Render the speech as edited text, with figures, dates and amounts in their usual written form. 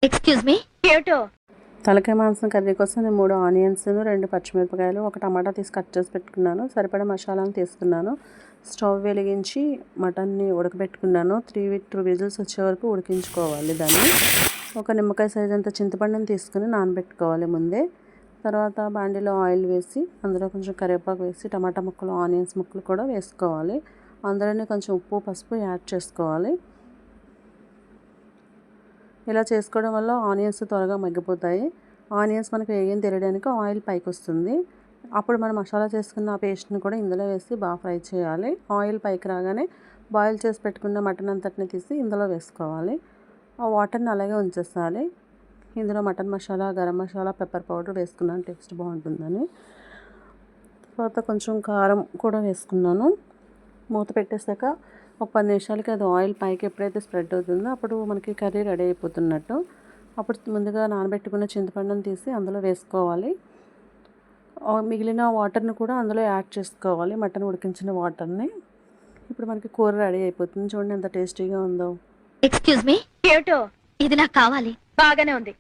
Excuse me. ఏమిటో? తలకాయ మాంసం కర్రీ కోసం నేను 3 ఆనియన్స్, 2 పచ్చిమిరపకాయలు, ఒక టమాటా తీసి కట్ చేసి పెట్టుకున్నాను. సరిపడా మసాలాను తీసుకున్నాను. స్టవ్ వెలిగించి మటన్ని ఉడకబెట్టుకున్నాను. 3 విజిల్స్ వచ్చే వరకు ఉడికించుకోవాలి దాన్ని. ఒక నిమ్మకాయ సైజ్ అంత చింతపండుని తీసుకుని నానబెట్టుకోవాలి ముందే. తర్వాత బాండీలో ఆయిల్ వేసి అందులో కొంచెం కరివేపాకు వేసి టమాటా ముక్కలు, ఆనియన్స్ ముక్కలు కూడా వేసుకోవాలి. అందులోనే కొంచెం ఉప్పు, పసుపు యాడ్ చేసుకోవాలి. ఇలా చేసుకోవడం వల్ల ఆనియన్స్ త్వరగా మగ్గిపోతాయి. ఆనియన్స్ మనకు వేగింది తెలియడానికి ఆయిల్ పైకి వస్తుంది. అప్పుడు మనం మసాలా చేసుకున్న ఆ పేస్ట్ని కూడా ఇందులో వేసి బాగా ఫ్రై చేయాలి. ఆయిల్ పైకి రాగానే బాయిల్ చేసి పెట్టుకున్న మటన్ అంతటిని తీసి ఇందులో వేసుకోవాలి. ఆ వాటర్ని అలాగే ఉంచేసాలి. ఇందులో mutton masala, garam masala, pepper powder వేసుకున్నాను టేస్ట్ బాగుంటుందని. తర్వాత కొంచెం కారం కూడా వేసుకున్నాను. మూత పెట్టేసాక ఒక 10 నిమిషాలకి అది ఆయిల్ పైకి ఎప్పుడైతే స్ప్రెడ్ అవుతుందో అప్పుడు మనకి కర్రీ రెడీ అయిపోతున్నట్టు. అప్పుడు ముందుగా నానబెట్టుకున్న చింతపండుని తీసి అందులో వేసుకోవాలి. మిగిలిన వాటర్ని కూడా అందులో యాడ్ చేసుకోవాలి, మటన్ ఉడికించిన వాటర్ని. ఇప్పుడు మనకి కూర రెడీ అయిపోతుంది. చూడండి ఎంత టేస్టీగా ఉందో. Excuse me. ఏమిటో? ఇది నాకు కావాలి. బాగానే ఉంది.